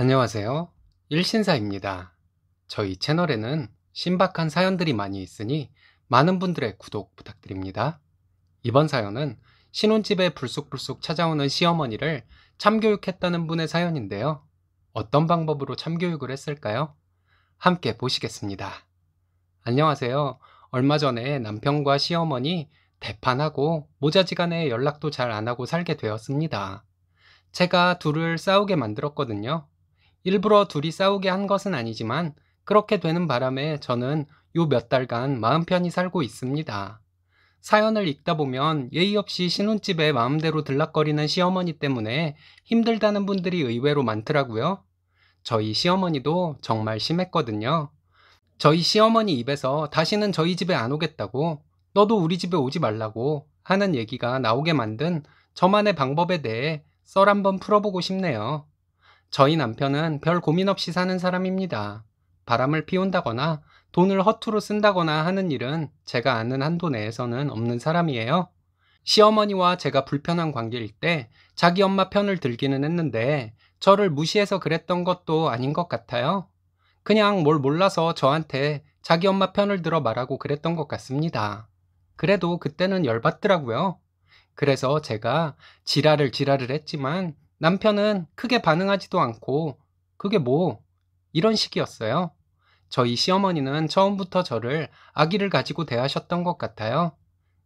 안녕하세요. 일신사입니다. 저희 채널에는 신박한 사연들이 많이 있으니 많은 분들의 구독 부탁드립니다. 이번 사연은 신혼집에 불쑥불쑥 찾아오는 시어머니를 참교육했다는 분의 사연인데요. 어떤 방법으로 참교육을 했을까요? 함께 보시겠습니다. 안녕하세요. 얼마 전에 남편과 시어머니 대판하고 모자지간에 연락도 잘 안 하고 살게 되었습니다. 제가 둘을 싸우게 만들었거든요. 일부러 둘이 싸우게 한 것은 아니지만 그렇게 되는 바람에 저는 요 몇 달간 마음 편히 살고 있습니다. 사연을 읽다 보면 예의 없이 신혼집에 마음대로 들락거리는 시어머니 때문에 힘들다는 분들이 의외로 많더라고요. 저희 시어머니도 정말 심했거든요. 저희 시어머니 입에서 다시는 저희 집에 안 오겠다고, 너도 우리 집에 오지 말라고 하는 얘기가 나오게 만든 저만의 방법에 대해 썰 한번 풀어보고 싶네요. 저희 남편은 별 고민 없이 사는 사람입니다. 바람을 피운다거나 돈을 허투루 쓴다거나 하는 일은 제가 아는 한도 내에서는 없는 사람이에요. 시어머니와 제가 불편한 관계일 때 자기 엄마 편을 들기는 했는데 저를 무시해서 그랬던 것도 아닌 것 같아요. 그냥 뭘 몰라서 저한테 자기 엄마 편을 들어 말하고 그랬던 것 같습니다. 그래도 그때는 열받더라고요. 그래서 제가 지랄을 했지만 남편은 크게 반응하지도 않고 그게 뭐 이런 식이었어요. 저희 시어머니는 처음부터 저를 아기를 가지고 대하셨던 것 같아요.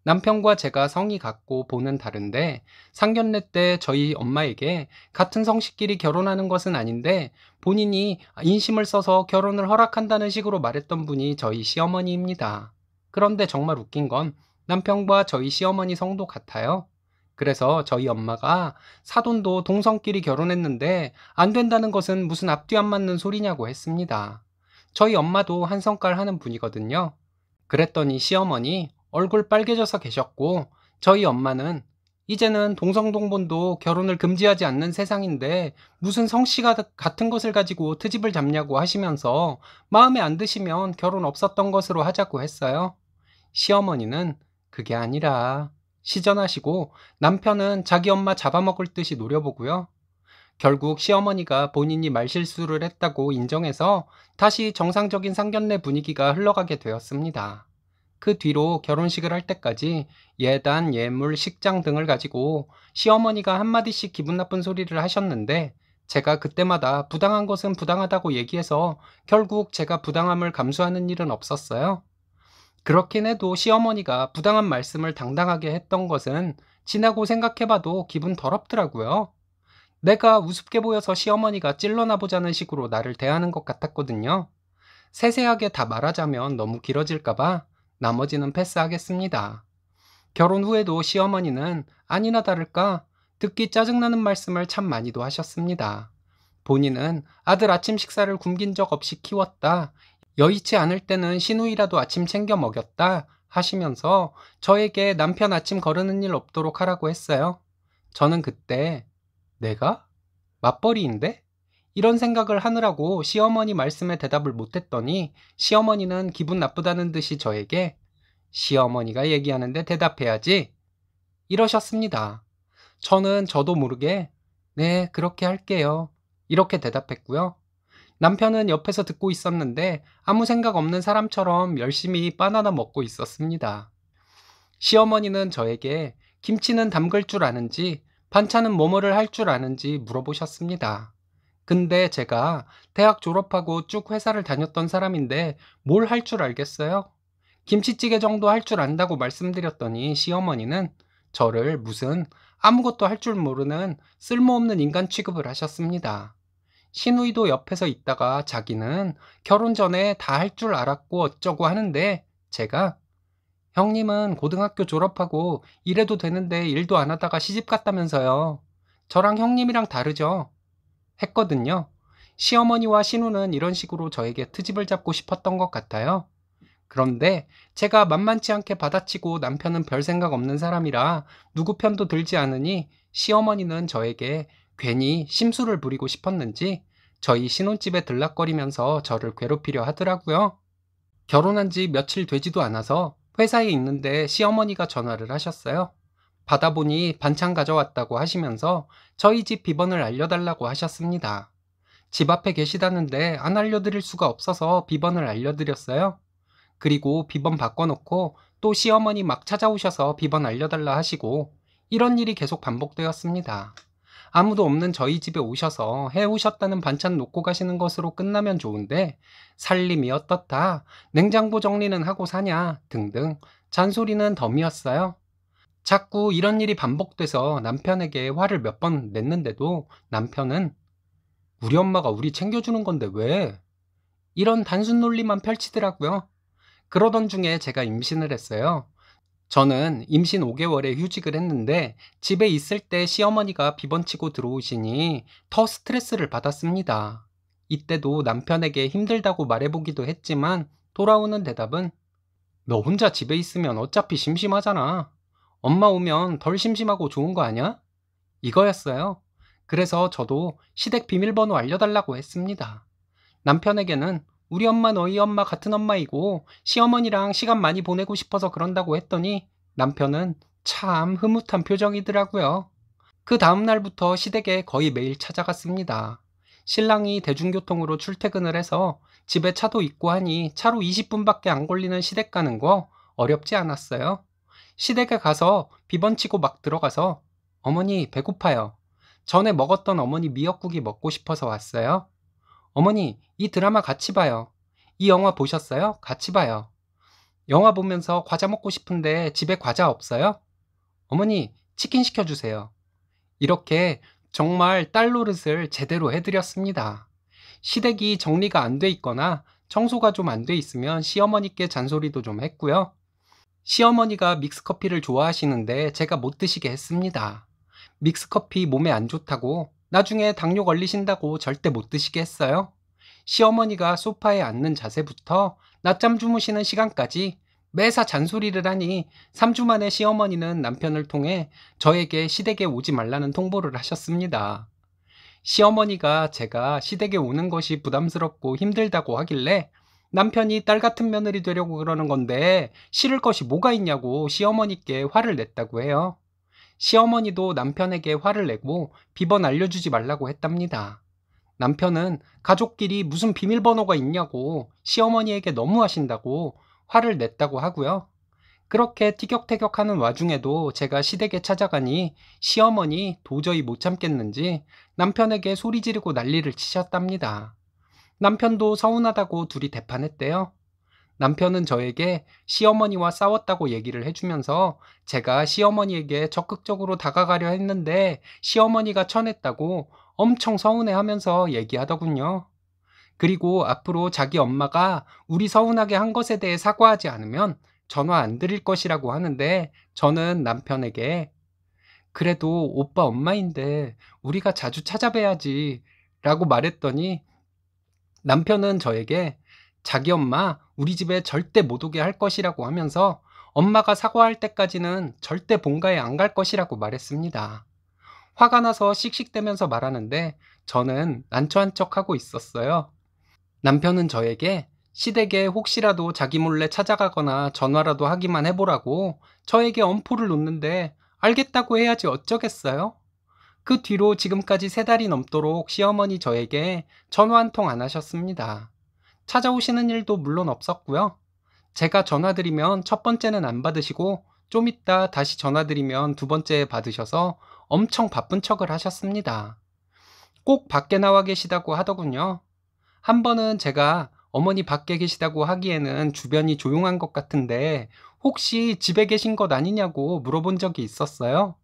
남편과 제가 성이 같고 보는 다른데 상견례 때 저희 엄마에게 같은 성씨끼리 결혼하는 것은 아닌데 본인이 인심을 써서 결혼을 허락한다는 식으로 말했던 분이 저희 시어머니입니다. 그런데 정말 웃긴 건 남편과 저희 시어머니 성도 같아요. 그래서 저희 엄마가 사돈도 동성끼리 결혼했는데 안 된다는 것은 무슨 앞뒤 안 맞는 소리냐고 했습니다. 저희 엄마도 한 성깔 하는 분이거든요. 그랬더니 시어머니 얼굴 빨개져서 계셨고 저희 엄마는 이제는 동성동본도 결혼을 금지하지 않는 세상인데 무슨 성씨가 같은 것을 가지고 트집을 잡냐고 하시면서 마음에 안 드시면 결혼 없었던 것으로 하자고 했어요. 시어머니는 그게 아니라 시전하시고 남편은 자기 엄마 잡아먹을 듯이 노려보고요. 결국 시어머니가 본인이 말실수를 했다고 인정해서 다시 정상적인 상견례 분위기가 흘러가게 되었습니다. 그 뒤로 결혼식을 할 때까지 예단, 예물, 식장 등을 가지고 시어머니가 한마디씩 기분 나쁜 소리를 하셨는데 제가 그때마다 부당한 것은 부당하다고 얘기해서 결국 제가 부당함을 감수하는 일은 없었어요. 그렇긴 해도 시어머니가 부당한 말씀을 당당하게 했던 것은 지나고 생각해봐도 기분 더럽더라고요. 내가 우습게 보여서 시어머니가 찔러나 보자는 식으로 나를 대하는 것 같았거든요. 세세하게 다 말하자면 너무 길어질까봐 나머지는 패스하겠습니다. 결혼 후에도 시어머니는 아니나 다를까 듣기 짜증나는 말씀을 참 많이도 하셨습니다. 본인은 아들 아침 식사를 굶긴 적 없이 키웠다. 여의치 않을 때는 시누이라도 아침 챙겨 먹였다 하시면서 저에게 남편 아침 거르는 일 없도록 하라고 했어요. 저는 그때 내가? 맞벌이인데? 이런 생각을 하느라고 시어머니 말씀에 대답을 못했더니 시어머니는 기분 나쁘다는 듯이 저에게 시어머니가 얘기하는데 대답해야지 이러셨습니다. 저는 저도 모르게 네, 그렇게 할게요. 이렇게 대답했고요. 남편은 옆에서 듣고 있었는데 아무 생각 없는 사람처럼 열심히 바나나 먹고 있었습니다. 시어머니는 저에게 김치는 담글 줄 아는지 반찬은 뭐뭐를 할 줄 아는지 물어보셨습니다. 근데 제가 대학 졸업하고 쭉 회사를 다녔던 사람인데 뭘 할 줄 알겠어요? 김치찌개 정도 할 줄 안다고 말씀드렸더니 시어머니는 저를 무슨 아무것도 할 줄 모르는 쓸모없는 인간 취급을 하셨습니다. 시누이도 옆에서 있다가 자기는 결혼 전에 다 할 줄 알았고 어쩌고 하는데 제가 형님은 고등학교 졸업하고 일해도 되는데 일도 안 하다가 시집 갔다면서요. 저랑 형님이랑 다르죠? 했거든요. 시어머니와 신우는 이런 식으로 저에게 트집을 잡고 싶었던 것 같아요. 그런데 제가 만만치 않게 받아치고 남편은 별 생각 없는 사람이라 누구 편도 들지 않으니 시어머니는 저에게 괜히 심술을 부리고 싶었는지 저희 신혼집에 들락거리면서 저를 괴롭히려 하더라고요. 결혼한 지 며칠 되지도 않아서 회사에 있는데 시어머니가 전화를 하셨어요. 받아보니 반찬 가져왔다고 하시면서 저희 집 비번을 알려달라고 하셨습니다. 집 앞에 계시다는데 안 알려드릴 수가 없어서 비번을 알려드렸어요. 그리고 비번 바꿔놓고 또 시어머니 막 찾아오셔서 비번 알려달라 하시고 이런 일이 계속 반복되었습니다. 아무도 없는 저희 집에 오셔서 해오셨다는 반찬 놓고 가시는 것으로 끝나면 좋은데 살림이 어떻다, 냉장고 정리는 하고 사냐 등등 잔소리는 덤이었어요. 자꾸 이런 일이 반복돼서 남편에게 화를 몇 번 냈는데도 남편은 우리 엄마가 우리 챙겨주는 건데 왜? 이런 단순 논리만 펼치더라고요. 그러던 중에 제가 임신을 했어요. 저는 임신 5개월에 휴직을 했는데 집에 있을 때 시어머니가 비번치고 들어오시니 더 스트레스를 받았습니다. 이때도 남편에게 힘들다고 말해보기도 했지만 돌아오는 대답은 너 혼자 집에 있으면 어차피 심심하잖아. 엄마 오면 덜 심심하고 좋은 거 아니야? 이거였어요. 그래서 저도 시댁 비밀번호 알려달라고 했습니다. 남편에게는 우리 엄마 너희 엄마 같은 엄마이고 시어머니랑 시간 많이 보내고 싶어서 그런다고 했더니 남편은 참 흐뭇한 표정이더라고요. 그 다음 날부터 시댁에 거의 매일 찾아갔습니다. 신랑이 대중교통으로 출퇴근을 해서 집에 차도 있고 하니 차로 20분밖에 안 걸리는 시댁 가는 거 어렵지 않았어요. 시댁에 가서 비번치고 막 들어가서 어머니 배고파요. 전에 먹었던 어머니 미역국이 먹고 싶어서 왔어요. 어머니, 이 드라마 같이 봐요. 이 영화 보셨어요? 같이 봐요. 영화 보면서 과자 먹고 싶은데 집에 과자 없어요? 어머니, 치킨 시켜주세요. 이렇게 정말 딸 노릇을 제대로 해드렸습니다. 시댁이 정리가 안 돼 있거나 청소가 좀 안 돼 있으면 시어머니께 잔소리도 좀 했고요. 시어머니가 믹스커피를 좋아하시는데 제가 못 드시게 했습니다. 믹스커피 몸에 안 좋다고 나중에 당뇨 걸리신다고 절대 못 드시게 했어요. 시어머니가 소파에 앉는 자세부터 낮잠 주무시는 시간까지 매사 잔소리를 하니 3주 만에 시어머니는 남편을 통해 저에게 시댁에 오지 말라는 통보를 하셨습니다. 시어머니가 제가 시댁에 오는 것이 부담스럽고 힘들다고 하길래 남편이 딸 같은 며느리 되려고 그러는 건데 싫을 것이 뭐가 있냐고 시어머니께 화를 냈다고 해요. 시어머니도 남편에게 화를 내고 비번 알려주지 말라고 했답니다. 남편은 가족끼리 무슨 비밀번호가 있냐고 시어머니에게 너무하신다고 화를 냈다고 하고요. 그렇게 티격태격하는 와중에도 제가 시댁에 찾아가니 시어머니 도저히 못 참겠는지 남편에게 소리 지르고 난리를 치셨답니다. 남편도 서운하다고 둘이 대판했대요. 남편은 저에게 시어머니와 싸웠다고 얘기를 해주면서 제가 시어머니에게 적극적으로 다가가려 했는데 시어머니가 쳐냈다고 엄청 서운해하면서 얘기하더군요. 그리고 앞으로 자기 엄마가 우리 서운하게 한 것에 대해 사과하지 않으면 전화 안 드릴 것이라고 하는데 저는 남편에게 그래도 오빠 엄마인데 우리가 자주 찾아뵈야지 라고 말했더니 남편은 저에게 자기 엄마 우리 집에 절대 못 오게 할 것이라고 하면서 엄마가 사과할 때까지는 절대 본가에 안 갈 것이라고 말했습니다. 화가 나서 씩씩대면서 말하는데 저는 난처한 척하고 있었어요. 남편은 저에게 시댁에 혹시라도 자기 몰래 찾아가거나 전화라도 하기만 해보라고 저에게 엄포를 놓는데 알겠다고 해야지 어쩌겠어요? 그 뒤로 지금까지 3달이 넘도록 시어머니 저에게 전화 한 통 안 하셨습니다. 찾아오시는 일도 물론 없었고요. 제가 전화드리면 첫 번째는 안 받으시고 좀 이따 다시 전화드리면 두 번째에 받으셔서 엄청 바쁜 척을 하셨습니다. 꼭 밖에 나와 계시다고 하더군요. 한 번은 제가 어머니 밖에 계시다고 하기에는 주변이 조용한 것 같은데 혹시 집에 계신 것 아니냐고 물어본 적이 있었어요.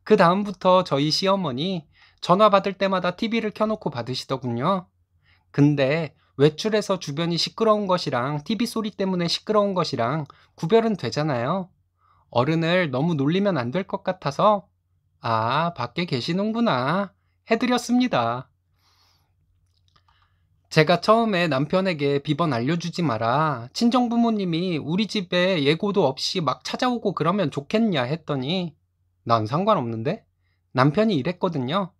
그 다음부터 저희 시어머니 전화 받을 때마다 TV를 켜놓고 받으시더군요. 근데 외출해서 주변이 시끄러운 것이랑 TV 소리 때문에 시끄러운 것이랑 구별은 되잖아요. 어른을 너무 놀리면 안 될 것 같아서 아, 밖에 계시는구나 해드렸습니다. 제가 처음에 남편에게 비번 알려주지 마라. 친정부모님이 우리 집에 예고도 없이 막 찾아오고 그러면 좋겠냐 했더니 난 상관없는데? 남편이 이랬거든요.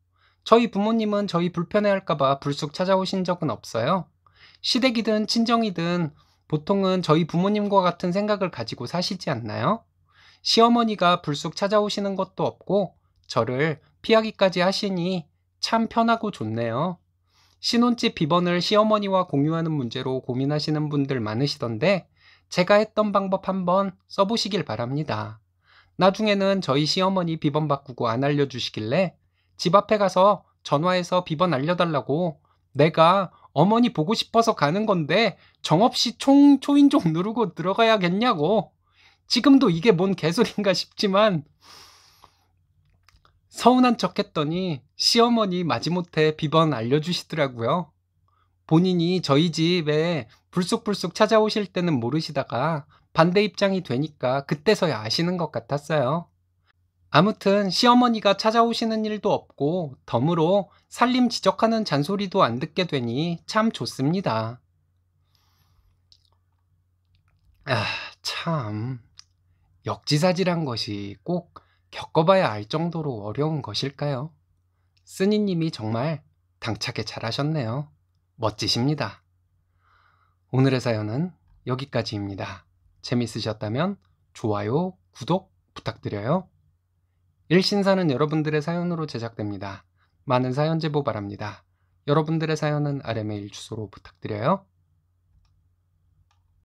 저희 부모님은 저희 불편해할까봐 불쑥 찾아오신 적은 없어요. 시댁이든 친정이든 보통은 저희 부모님과 같은 생각을 가지고 사시지 않나요? 시어머니가 불쑥 찾아오시는 것도 없고 저를 피하기까지 하시니 참 편하고 좋네요. 신혼집 비번을 시어머니와 공유하는 문제로 고민하시는 분들 많으시던데 제가 했던 방법 한번 써보시길 바랍니다. 나중에는 저희 시어머니 비번 바꾸고 안 알려주시길래 집 앞에 가서 전화해서 비번 알려달라고 내가 어머니 보고 싶어서 가는 건데 정없이 초인종 누르고 들어가야겠냐고. 지금도 이게 뭔 개소린가 싶지만 서운한 척 했더니 시어머니 마지못해 비번 알려주시더라고요. 본인이 저희 집에 불쑥불쑥 찾아오실 때는 모르시다가 반대 입장이 되니까 그때서야 아시는 것 같았어요. 아무튼 시어머니가 찾아오시는 일도 없고 덤으로 살림 지적하는 잔소리도 안 듣게 되니 참 좋습니다. 아, 참. 역지사지란 것이 꼭 겪어봐야 알 정도로 어려운 것일까요? 쓰니님이 정말 당차게 잘하셨네요. 멋지십니다. 오늘의 사연은 여기까지입니다. 재밌으셨다면 좋아요, 구독 부탁드려요. 일신사는 여러분들의 사연으로 제작됩니다. 많은 사연 제보 바랍니다. 여러분들의 사연은 아래 메일 주소로 부탁드려요.